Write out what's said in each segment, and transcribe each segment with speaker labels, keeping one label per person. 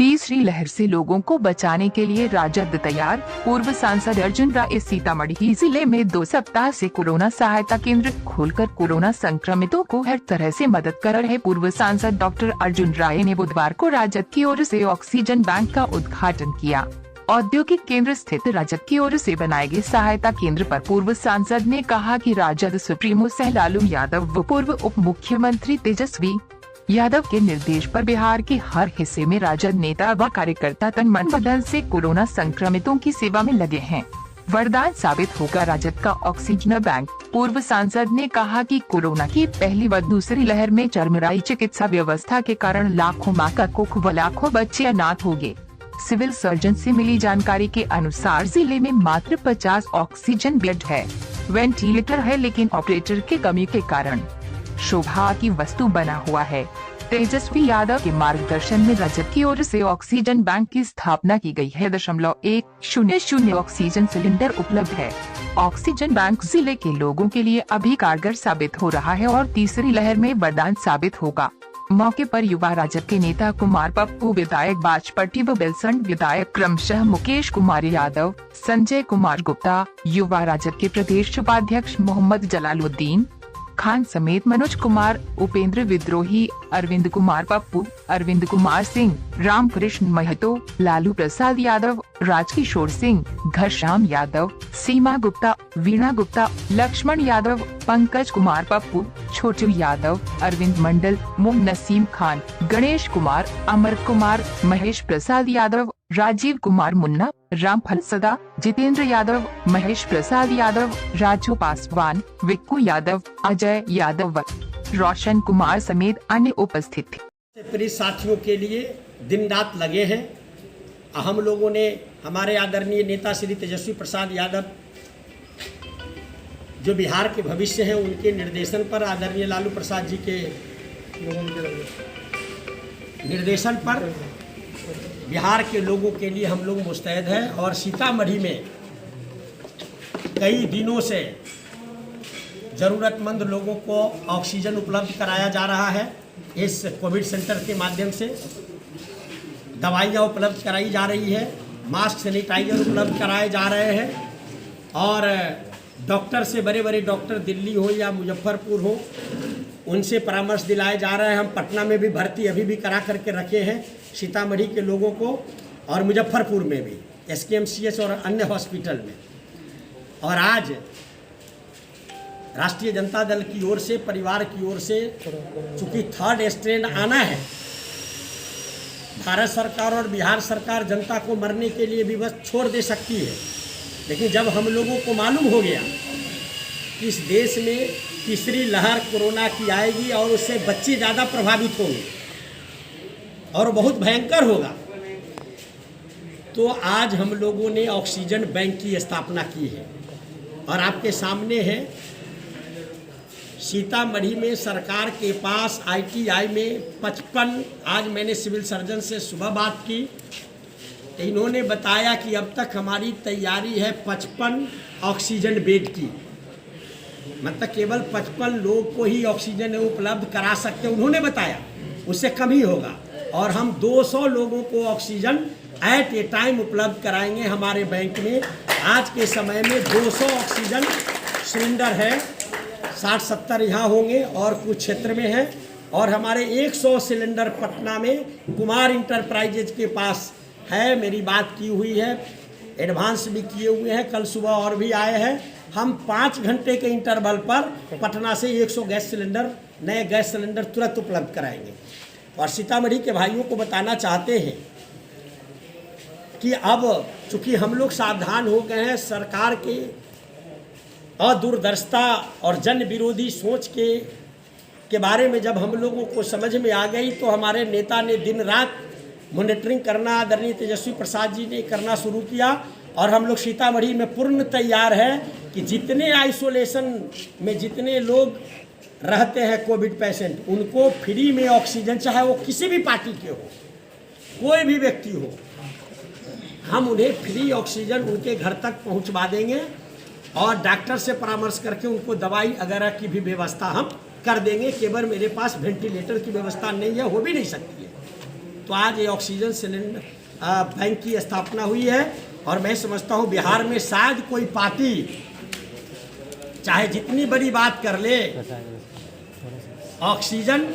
Speaker 1: तीसरी लहर से लोगों को बचाने के लिए राजद तैयार। पूर्व सांसद अर्जुन राय सीतामढ़ी जिले में 2 सप्ताह से कोरोना सहायता केंद्र खोलकर कोरोना संक्रमितों को हर तरह से मदद कर रहे पूर्व सांसद डॉक्टर अर्जुन राय ने बुधवार को राजद की ओर से ऑक्सीजन बैंक का उद्घाटन किया। औद्योगिक केंद्र स्थित राजद की ओर से बनाए गए सहायता केंद्र पर पूर्व सांसद ने कहा कि राजद सुप्रीमो सह लालू यादव व पूर्व उप मुख्यमंत्री तेजस्वी यादव के निर्देश पर बिहार के हर हिस्से में राजद नेता व कार्यकर्ता तन मन बदन से कोरोना संक्रमितों की सेवा में लगे हैं। वरदान साबित होगा राजद का ऑक्सीजन बैंक। पूर्व सांसद ने कहा कि कोरोना की पहली व दूसरी लहर में चरमराई चिकित्सा व्यवस्था के कारण लाखों मां का कुख व लाखों बच्चे अनाथ हो गए। सिविल सर्जन से मिली जानकारी के अनुसार जिले में मात्र 50 ऑक्सीजन बेड है। वेंटिलेटर है लेकिन ऑपरेटर की कमी के कारण शोभा की वस्तु बना हुआ है। तेजस्वी यादव के मार्गदर्शन में राजद की ओर से ऑक्सीजन बैंक की स्थापना की गई है। 1.00 ऑक्सीजन सिलेंडर उपलब्ध है। ऑक्सीजन बैंक जिले के लोगों के लिए अभी कारगर साबित हो रहा है और तीसरी लहर में वरदान साबित होगा। मौके पर युवा राजद के नेता कुमार पप्पू, विधायक बाजपट्टी व बेलसंड विधायक क्रमशः मुकेश कुमार यादव, संजय कुमार गुप्ता, युवा राजद के प्रदेश उपाध्यक्ष मोहम्मद जलालुद्दीन खान समेत मनोज कुमार, उपेंद्र विद्रोही, अरविंद कुमार पप्पू, अरविंद कुमार सिंह, रामकृष्ण महतो, लालू प्रसाद यादव, राजकिशोर सिंह, घनश्याम यादव, सीमा गुप्ता, वीणा गुप्ता, लक्ष्मण यादव, पंकज कुमार पप्पू, छोटू यादव, अरविंद मंडल, मोम नसीम खान, गणेश कुमार, अमर कुमार, महेश प्रसाद यादव, राजीव कुमार मुन्ना, रामफल सदा, जितेंद्र यादव, महेश प्रसाद यादव, राजू पासवान, विक्कू यादव, अजय यादव व रोशन कुमार समेत अन्य उपस्थित थे।
Speaker 2: प्रिय साथियों के लिए दिन रात लगे हैं। हम लोगों ने हमारे आदरणीय नेता श्री तेजस्वी प्रसाद यादव जो बिहार के भविष्य हैं, उनके निर्देशन पर, आदरणीय लालू प्रसाद जी के निर्देशन पर बिहार के लोगों के लिए हम लोग मुस्तैद हैं। और सीतामढ़ी में कई दिनों से ज़रूरतमंद लोगों को ऑक्सीजन उपलब्ध कराया जा रहा है। इस कोविड सेंटर के माध्यम से दवाइयाँ उपलब्ध कराई जा रही है, मास्क सैनिटाइजर उपलब्ध कराए जा रहे हैं और डॉक्टर से, बड़े बड़े डॉक्टर दिल्ली हो या मुजफ्फरपुर हो, उनसे परामर्श दिलाए जा रहे हैं। हम पटना में भी भर्ती अभी भी करा करके रखे हैं सीतामढ़ी के लोगों को, और मुजफ्फरपुर में भी SKMCH और अन्य हॉस्पिटल में। और आज राष्ट्रीय जनता दल की ओर से, परिवार की ओर से, चूंकि 3rd स्ट्रेन आना है, भारत सरकार और बिहार सरकार जनता को मरने के लिए भी बस छोड़ दे सकती है, लेकिन जब हम लोगों को मालूम हो गया कि इस देश में तीसरी लहर कोरोना की आएगी और उससे बच्चे ज़्यादा प्रभावित होंगे और बहुत भयंकर होगा, तो आज हम लोगों ने ऑक्सीजन बैंक की स्थापना की है। और आपके सामने है, सीतामढ़ी में सरकार के पास ITI में 55, आज मैंने सिविल सर्जन से सुबह बात की, तो इन्होंने बताया कि अब तक हमारी तैयारी है 55 ऑक्सीजन बेड की, मतलब केवल 55 लोग को ही ऑक्सीजन उपलब्ध करा सकते हैं उन्होंने बताया, उससे कम ही होगा। और हम 200 लोगों को ऑक्सीजन एट ए टाइम उपलब्ध कराएंगे हमारे बैंक में। आज के समय में 200 ऑक्सीजन सिलेंडर है, 60-70 यहाँ होंगे और कुछ क्षेत्र में हैं, और हमारे 100 सिलेंडर पटना में कुमार इंटरप्राइजेज के पास है। मेरी बात की हुई है, एडवांस भी किए हुए हैं, कल सुबह और भी आए हैं। हम 5 घंटे के इंटरवल पर पटना से 100 गैस सिलेंडर, नए गैस सिलेंडर तुरंत उपलब्ध कराएंगे। और सीतामढ़ी के भाइयों को बताना चाहते हैं कि अब चूँकि हम लोग सावधान हो गए हैं, सरकार के अदूरदर्शिता और जन विरोधी सोच के बारे में जब हम लोगों को समझ में आ गई, तो हमारे नेता ने दिन रात मॉनिटरिंग करना, आदरणीय तेजस्वी प्रसाद जी ने करना शुरू किया। और हम लोग सीतामढ़ी में पूर्ण तैयार है कि जितने आइसोलेशन में जितने लोग रहते हैं कोविड पेशेंट, उनको फ्री में ऑक्सीजन, चाहे वो किसी भी पार्टी के हो, कोई भी व्यक्ति हो, हम उन्हें फ्री ऑक्सीजन उनके घर तक पहुंचवा देंगे और डॉक्टर से परामर्श करके उनको दवाई वगैरह की भी व्यवस्था हम कर देंगे। केवल मेरे पास वेंटिलेटर की व्यवस्था नहीं है, हो भी नहीं सकती है, तो आज ये ऑक्सीजन सिलेंडर बैंक की स्थापना हुई है। और मैं समझता हूँ बिहार में शायद कोई पार्टी चाहे जितनी बड़ी बात कर ले, ऑक्सीजन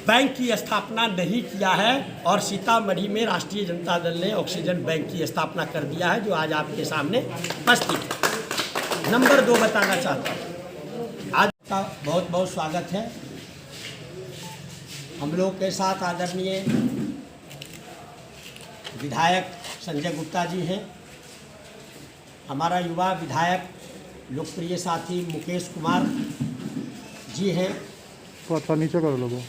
Speaker 2: बैंक की स्थापना नहीं किया है। और सीतामढ़ी में राष्ट्रीय जनता दल ने ऑक्सीजन बैंक की स्थापना कर दिया है, जो आज आपके सामने उपस्थित है। नंबर 2 बताना चाहता हूँ, आज का बहुत बहुत स्वागत है। हम लोग के साथ आदरणीय विधायक संजय गुप्ता जी हैं, हमारा युवा विधायक लोकप्रिय साथी मुकेश कुमार जी हैं,
Speaker 3: थोड़ा नीचे करो लोगों,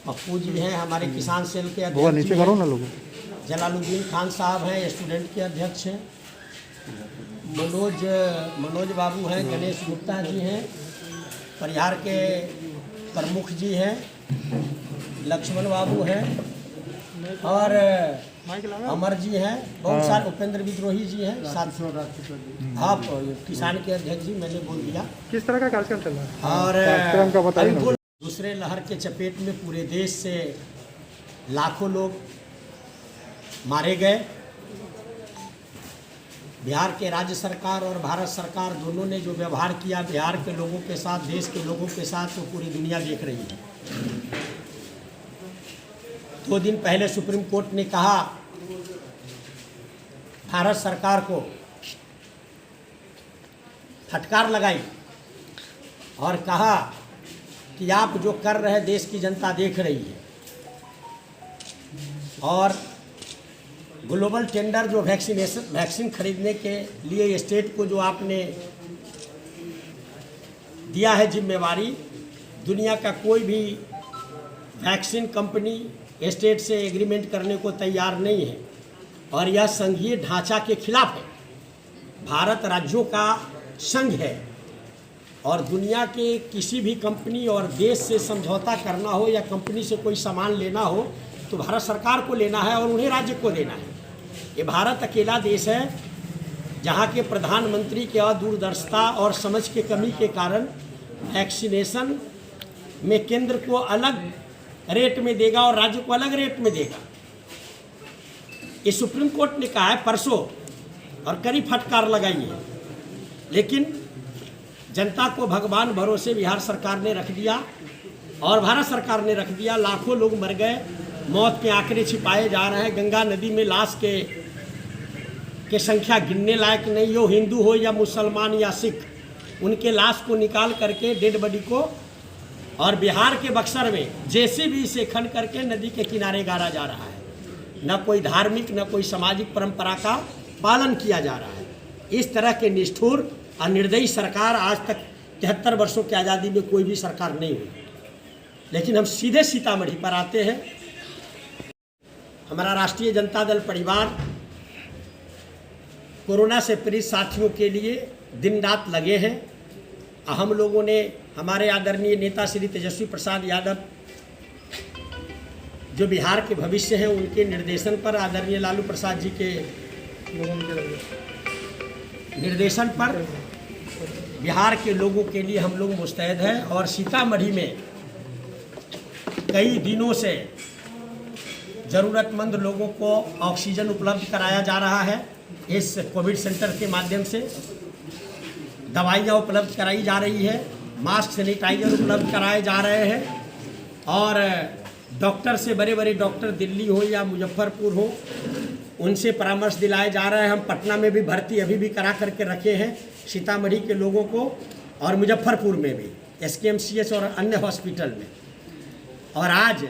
Speaker 2: पप्पू जी हैं, हमारे किसान सेल के
Speaker 3: वो
Speaker 2: अध्यक्ष
Speaker 3: नीचे करो ना लोगों,
Speaker 2: जलालुद्दीन खान साहब हैं, स्टूडेंट के अध्यक्ष हैं, मनोज बाबू हैं, गणेश गुप्ता जी हैं, परिहार के प्रमुख जी हैं, लक्ष्मण बाबू हैं, और अमर जी हैं, बहुत सारे, उपेंद्र विद्रोही जी हैं, आप किसान के अध्यक्ष जी, मैंने बोल दिया।
Speaker 3: किस तरह का कार्यक्रम चल रहा है
Speaker 2: और
Speaker 3: कार्यक्रम का बताइए।
Speaker 2: दूसरे लहर के चपेट में पूरे देश से लाखों लोग मारे गए। बिहार के राज्य सरकार और भारत सरकार दोनों ने जो व्यवहार किया बिहार के लोगों के साथ, देश के लोगों के साथ, वो पूरी दुनिया देख रही है। 2 दिन पहले सुप्रीम कोर्ट ने कहा भारत सरकार को, फटकार लगाई और कहा कि आप जो कर रहे हैं देश की जनता देख रही है। और ग्लोबल टेंडर जो वैक्सीन खरीदने के लिए स्टेट को जो आपने दिया है जिम्मेवारी, दुनिया का कोई भी वैक्सीन कंपनी स्टेट से एग्रीमेंट करने को तैयार नहीं है और यह संघीय ढांचा के खिलाफ है। भारत राज्यों का संघ है और दुनिया के किसी भी कंपनी और देश से समझौता करना हो या कंपनी से कोई सामान लेना हो तो भारत सरकार को लेना है और उन्हें राज्य को देना है। ये भारत अकेला देश है जहाँ के प्रधानमंत्री के अदूरदर्शिता और समझ के कमी के कारण वैक्सीनेशन में केंद्र को अलग रेट में देगा और राज्य को अलग रेट में देगा। ये सुप्रीम कोर्ट ने कहा है परसों और कड़ी फटकार लगाई है, लेकिन जनता को भगवान भरोसे बिहार सरकार ने रख दिया और भारत सरकार ने रख दिया। लाखों लोग मर गए, मौत के आंकड़े छिपाए जा रहे हैं। गंगा नदी में लाश के संख्या गिनने लायक नहीं हो, हिंदू हो या मुसलमान या सिख, उनके लाश को निकाल करके डेड बॉडी को, और बिहार के बक्सर में जेसीबी से खन करके नदी के किनारे गाड़ा जा रहा है। न कोई धार्मिक न कोई सामाजिक परंपरा का पालन किया जा रहा है। इस तरह के निष्ठुर और निर्दयी सरकार आज तक 73 वर्षों की आज़ादी में कोई भी सरकार नहीं हुई। लेकिन हम सीधे सीतामढ़ी पर आते हैं। हमारा राष्ट्रीय जनता दल परिवार कोरोना से पीड़ित साथियों के लिए दिन रात लगे हैं। हम लोगों ने, हमारे आदरणीय नेता श्री तेजस्वी प्रसाद यादव जो बिहार के भविष्य हैं, उनके निर्देशन पर, आदरणीय लालू प्रसाद जी के निर्देशन पर बिहार के लोगों के लिए हम लोग मुस्तैद हैं। और सीतामढ़ी में कई दिनों से ज़रूरतमंद लोगों को ऑक्सीजन उपलब्ध कराया जा रहा है। इस कोविड सेंटर के माध्यम से दवाइयाँ उपलब्ध कराई जा रही है, मास्क सैनिटाइजर उपलब्ध कराए जा रहे हैं और डॉक्टर से, बड़े बड़े डॉक्टर दिल्ली हो या मुजफ्फरपुर हो, उनसे परामर्श दिलाए जा रहे हैं। हम पटना में भी भर्ती अभी भी करा करके रखे हैं सीतामढ़ी के लोगों को, और मुजफ्फरपुर में भी SKMCH और अन्य हॉस्पिटल में। और आज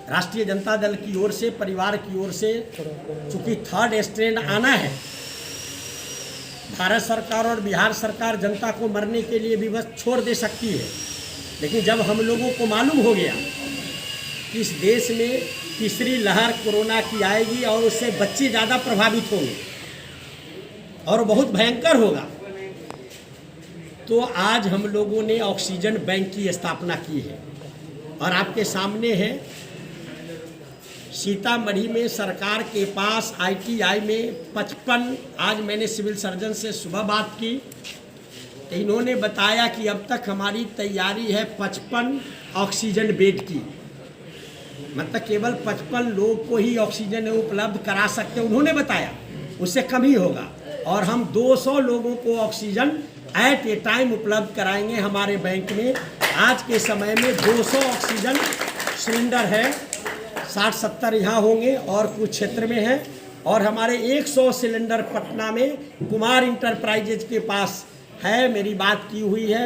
Speaker 2: राष्ट्रीय जनता दल की ओर से, परिवार की ओर से, चूँकि 3rd स्ट्रेन आना है, भारत सरकार और बिहार सरकार जनता को मरने के लिए भी बस छोड़ दे सकती है। लेकिन जब हम लोगों को मालूम हो गया कि इस देश में तीसरी लहर कोरोना की आएगी और उससे बच्चे ज़्यादा प्रभावित होंगे और बहुत भयंकर होगा, तो आज हम लोगों ने ऑक्सीजन बैंक की स्थापना की है। और आपके सामने है, सीतामढ़ी में सरकार के पास ITI में 55, आज मैंने सिविल सर्जन से सुबह बात की, तो इन्होंने बताया कि अब तक हमारी तैयारी है 55 ऑक्सीजन बेड की, मतलब केवल 55 लोग को ही ऑक्सीजन उपलब्ध करा सकते हैं उन्होंने बताया, उससे कम ही होगा। और हम 200 लोगों को ऑक्सीजन एट ए टाइम उपलब्ध कराएंगे। हमारे बैंक में आज के समय में 200 ऑक्सीजन सिलेंडर है, 60-70 यहाँ होंगे और कुछ क्षेत्र में है, और हमारे 100 सिलेंडर पटना में कुमार इंटरप्राइजेज के पास है। मेरी बात की हुई है,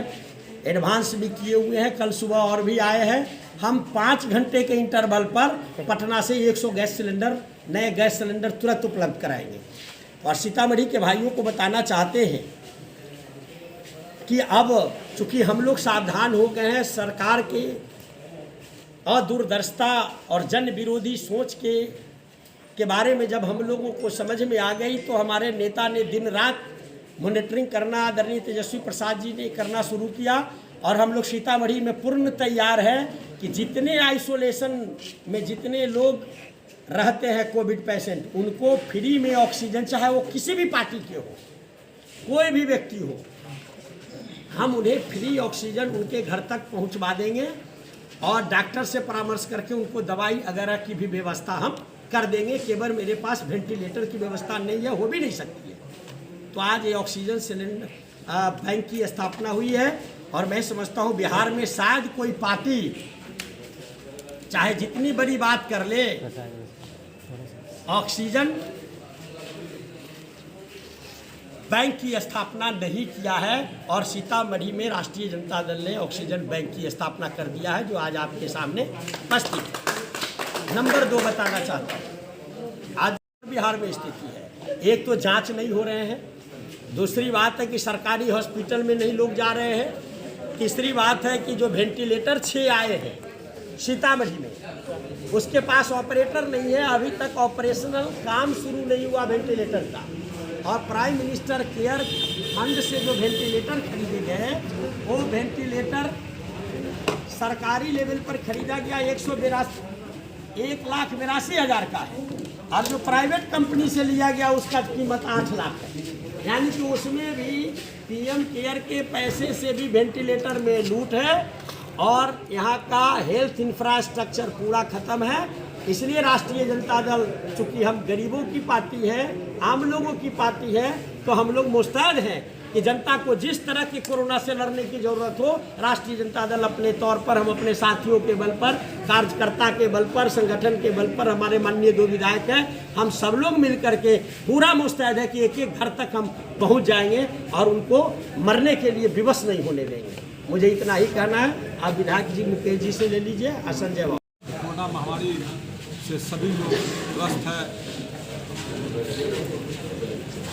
Speaker 2: एडवांस भी किए हुए हैं, कल सुबह और भी आए हैं। हम 5 घंटे के इंटरवल पर पटना से 100 गैस सिलेंडर, नए गैस सिलेंडर तुरंत उपलब्ध कराएंगे। और सीतामढ़ी के भाइयों को बताना चाहते हैं कि अब चूंकि हम लोग सावधान हो गए हैं, सरकार के अदूरदर्शिता और जन विरोधी सोच के बारे में जब हम लोगों को समझ में आ गई, तो हमारे नेता ने दिन रात मॉनिटरिंग करना, आदरणीय तेजस्वी प्रसाद जी ने करना शुरू किया। और हम लोग सीतामढ़ी में पूर्ण तैयार है कि जितने आइसोलेशन में जितने लोग रहते हैं कोविड पेशेंट, उनको फ्री में ऑक्सीजन, चाहे वो किसी भी पार्टी के हो, कोई भी व्यक्ति हो, हम उन्हें फ्री ऑक्सीजन उनके घर तक पहुंचवा देंगे। और डॉक्टर से परामर्श करके उनको दवाई वगैरह की भी व्यवस्था हम कर देंगे। केवल मेरे पास वेंटिलेटर की व्यवस्था नहीं है, हो भी नहीं सकती है। तो आज ये ऑक्सीजन सिलेंडर बैंक की स्थापना हुई है, और मैं समझता हूँ बिहार में शायद कोई पार्टी चाहे जितनी बड़ी बात कर ले, ऑक्सीजन बैंक की स्थापना नहीं किया है। और सीतामढ़ी में राष्ट्रीय जनता दल ने ऑक्सीजन बैंक की स्थापना कर दिया है, जो आज आपके सामने उपस्थित है। नंबर 2 बताना चाहता हूँ, आज बिहार में स्थिति है, एक तो जांच नहीं हो रहे हैं, दूसरी बात है कि सरकारी हॉस्पिटल में नहीं लोग जा रहे हैं, तीसरी बात है कि जो वेंटिलेटर 6 आए हैं सीतामढ़ी में, उसके पास ऑपरेटर नहीं है, अभी तक ऑपरेशनल काम शुरू नहीं हुआ वेंटिलेटर का। और प्राइम मिनिस्टर केयर फंड से जो वेंटिलेटर खरीदे गए, वो वेंटिलेटर सरकारी लेवल पर खरीदा गया 1,82,000 का है, और जो प्राइवेट कंपनी से लिया गया उसका कीमत 8 लाख है। यानी कि उसमें भी पीएम केयर के पैसे से भी वेंटिलेटर में लूट है, और यहाँ का हेल्थ इंफ्रास्ट्रक्चर पूरा खत्म है। इसलिए राष्ट्रीय जनता दल, चूँकि हम गरीबों की पार्टी है, आम लोगों की पार्टी है, तो हम लोग मुस्तैद हैं कि जनता को जिस तरह के कोरोना से लड़ने की जरूरत हो, राष्ट्रीय जनता दल अपने तौर पर, हम अपने साथियों के बल पर, कार्यकर्ता के बल पर, संगठन के बल पर, हमारे माननीय 2 विधायक हैं, हम सब लोग मिल करके पूरा मुस्तैद है कि एक-एक घर तक हम पहुंच जाएंगे और उनको मरने के लिए विवश नहीं होने देंगे। मुझे इतना ही कहना है। आप विधायक जी मुकेश जी से ले लीजिए। संजय बाबू।
Speaker 4: कोरोना महामारी से सभी लोग ग्रस्त है।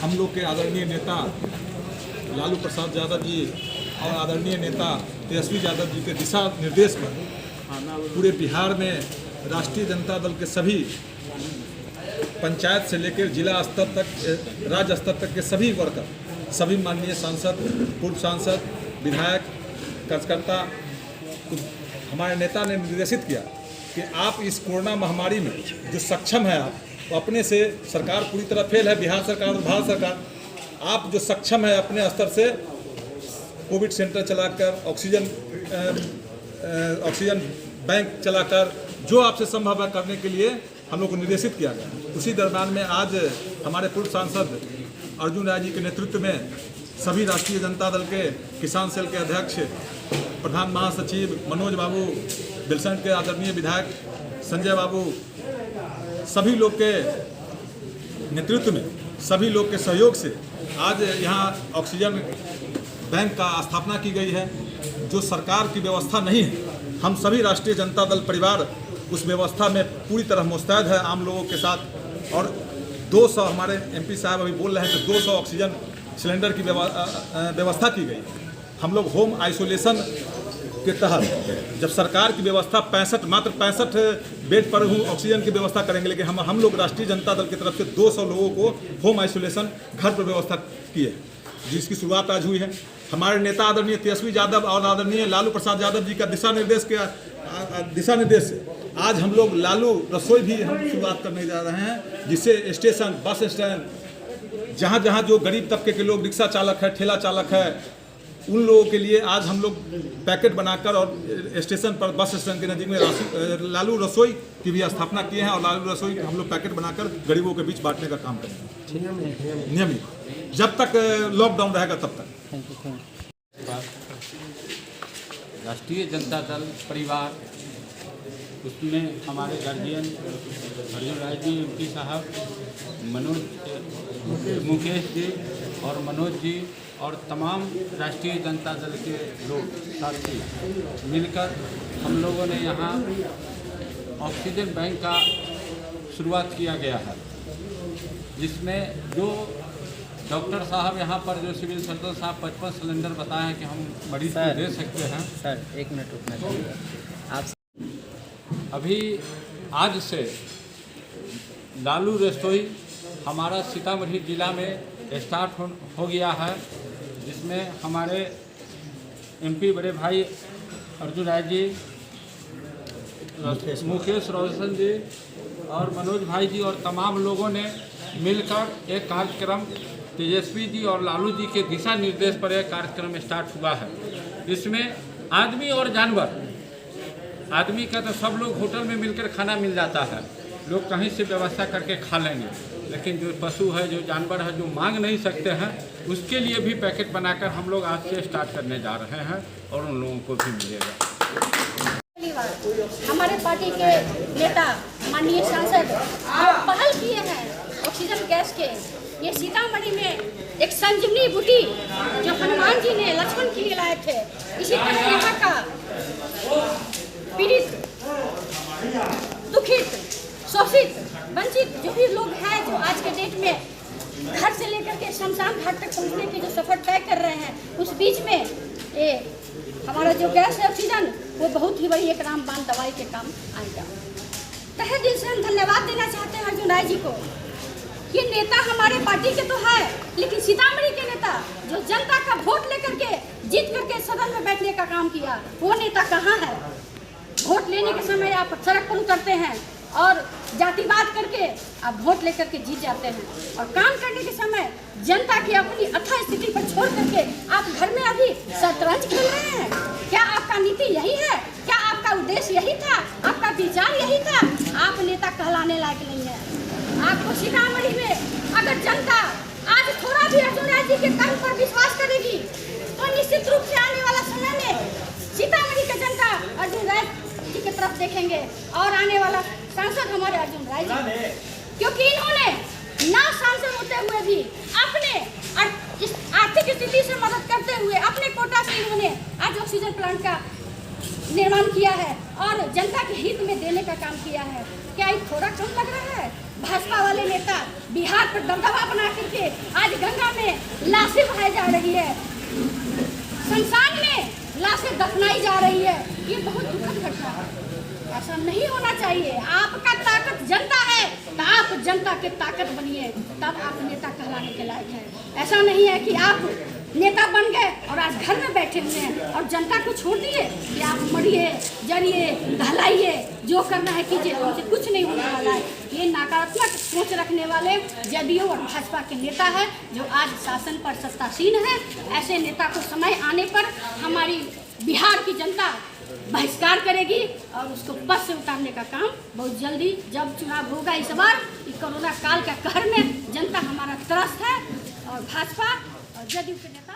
Speaker 4: हम लोग के आदरणीय नेता लालू प्रसाद यादव जी और आदरणीय नेता तेजस्वी यादव जी के दिशा निर्देश पर पूरे बिहार में राष्ट्रीय जनता दल के सभी पंचायत से लेकर जिला स्तर तक, राज्य स्तर तक के सभी वर्कर, सभी माननीय सांसद, पूर्व सांसद, विधायक, कार्यकर्ता, हमारे नेता ने निर्देशित किया कि आप इस कोरोना महामारी में जो सक्षम है, आप तो अपने से, सरकार पूरी तरह फेल है, बिहार सरकार और भारत सरकार, आप जो सक्षम है अपने स्तर से कोविड सेंटर चलाकर, ऑक्सीजन बैंक चलाकर, जो आपसे संभव है करने के लिए हम लोग को निर्देशित किया गया। उसी दरम्यान में आज हमारे पूर्व सांसद अर्जुन राय जी के नेतृत्व में सभी राष्ट्रीय जनता दल के किसान सेल के अध्यक्ष, प्रधान महासचिव मनोज बाबू, बिलसंड के आदरणीय विधायक संजय बाबू, सभी लोग के नेतृत्व में, सभी लोग के सहयोग से आज यहाँ ऑक्सीजन बैंक का स्थापना की गई है। जो सरकार की व्यवस्था नहीं है, हम सभी राष्ट्रीय जनता दल परिवार उस व्यवस्था में पूरी तरह मुस्तैद है आम लोगों के साथ। और 200, हमारे एमपी साहब अभी बोल रहे हैं कि 200 ऑक्सीजन सिलेंडर की व्यवस्था की गई। हम लोग होम आइसोलेशन के तहत, जब सरकार की व्यवस्था मात्र 65 बेड पर ऑक्सीजन की व्यवस्था करेंगे, लेकिन हम लोग राष्ट्रीय जनता दल की तरफ से 200 लोगों को होम आइसोलेशन घर पर व्यवस्था किए, जिसकी शुरुआत आज हुई है। हमारे नेता आदरणीय तेजस्वी यादव और आदरणीय लालू प्रसाद यादव जी का दिशा निर्देश से आज हम लोग लालू रसोई भी हम शुरुआत करने जा रहे हैं, जिससे स्टेशन, बस स्टैंड, जहाँ जहाँ जो गरीब तबके के लोग, रिक्शा चालक है, ठेला चालक है, उन लोगों के लिए आज हम लोग पैकेट बनाकर और स्टेशन पर बस स्टेशन के नज़दीक में लालू रसोई की भी स्थापना किए हैं और लालू रसोई हम लोग पैकेट बनाकर गरीबों के बीच बांटने का काम करेंगे नियमित, जब तक लॉकडाउन रहेगा तब तक।
Speaker 5: राष्ट्रीय जनता दल परिवार, उसमें हमारे गार्जियन अर्जुन राय जी, एमपी साहब, मुकेश जी और मनोज जी और तमाम राष्ट्रीय जनता दल के लोग साथी मिलकर हम लोगों ने यहाँ ऑक्सीजन बैंक का शुरुआत किया गया है, जिसमें जो डॉक्टर साहब यहाँ पर जो सिविल सर्जन साहब 55 सिलेंडर बताए हैं कि हम मरीज को दे सकते हैं।
Speaker 6: सर एक मिनट रुकना चाहिए आप।
Speaker 5: अभी आज से लालू रसोई हमारा सीतामढ़ी जिला में स्टार्ट हो गया है, जिसमें हमारे एमपी बड़े भाई अर्जुन राय जी, मुकेश रोशन जी और मनोज भाई जी और तमाम लोगों ने मिलकर एक कार्यक्रम, तेजस्वी जी और लालू जी के दिशा निर्देश पर एक कार्यक्रम स्टार्ट हुआ है। इसमें आदमी और जानवर, आदमी का तो सब लोग होटल में मिलकर खाना मिल जाता है, लोग कहीं से व्यवस्था करके खा लेंगे, लेकिन जो पशु है, जो जानवर है, जो मांग नहीं सकते हैं, उसके लिए भी पैकेट बनाकर हम लोग आज से स्टार्ट करने जा रहे हैं और उन लोगों को भी मिलेगा।
Speaker 7: हमारे पार्टी के नेता माननीय सांसद पहल किए हैं ऑक्सीजन गैस के। ये सीतामढ़ी में एक संजीवनी बूटी जो हनुमान जी ने लक्ष्मण के लिए लाए थे, इसी तरह यहाँ का पीड़ित, दुखित, शोषित, वंचित जो भी लोग हैं, जो आज के डेट में घर से लेकर के शमशान घाट तक पहुँचने के जो सफर तय कर रहे हैं, उस बीच में ये हमारा जो गैस है ऑक्सीजन, वो बहुत ही बड़ी एक रामबाण दवाई के काम आएगा। तहे दिल से हम धन्यवाद देना चाहते हैं अर्जुन राय जी को। ये नेता हमारे पार्टी के तो है, लेकिन सीतामढ़ी के नेता जो जनता का वोट लेकर के जीत करके सदन में बैठने का काम किया, वो नेता कहाँ है? वोट लेने के समय आप सड़क पर उतरते हैं और जातिवाद करके आप वोट लेकर के जीत जाते हैं, और काम करने के समय जनता की अपनी अथाह स्थिति पर छोड़ करके आप घर में अभी शतरंज खेल रहे हैं। क्या आपका नीति यही है? क्या आपका उद्देश्य यही था? आपका विचार यही था? आप नेता कहलाने लायक नहीं है। आपको सीतामढ़ी में अगर जनता आज थोड़ा भी अर्जुन राय जी के कर्म पर विश्वास करेगी, तो निश्चित रूप से आने वाला समय में सीतामढ़ी का जनता अर्जुन राय जी की तरफ देखेंगे और आने वाला सांसद हमारे अर्जुन राय जी, क्योंकि इन्होंने ना सांसद होते हुए भी अपने आर्थिक स्थिति से मदद करते हुए अपने कोटा से इन्होंने आज ऑक्सीजन प्लांट का निर्माण किया है और जनता के हित में देने का काम किया है। क्या ये थोड़ा कम लग रहा है? भाजपा वाले नेता बिहार पर दबदबा बना करके आज गंगा में लाशें बहाई जा रही है, शमशान में लाशें दफनाई जा रही है। ये बहुत दुखद घटना है, ऐसा नहीं होना चाहिए। आपका ताकत जनता है तो आप जनता के ताकत बनिए, तब आप नेता कहलाने के लायक हैं। ऐसा नहीं है कि आप नेता बन गए और आज घर में बैठे हुए हैं और जनता को छोड़ दिए कि आप मरिए, जरिए, दहलाइए, जो करना है कीजिए, उनसे कुछ नहीं होने वाला है। ये नकारात्मक सोच रखने वाले जदयू और भाजपा के नेता है जो आज शासन पर सत्तासीन है। ऐसे नेता को समय आने पर हमारी बिहार की जनता बहिष्कार करेगी और उसको पद से उतारने का काम बहुत जल्दी, जब चुनाव होगा इस बार, कोरोना काल का कहर में जनता हमारा त्रस्त है और भाजपा और जदयू के नेता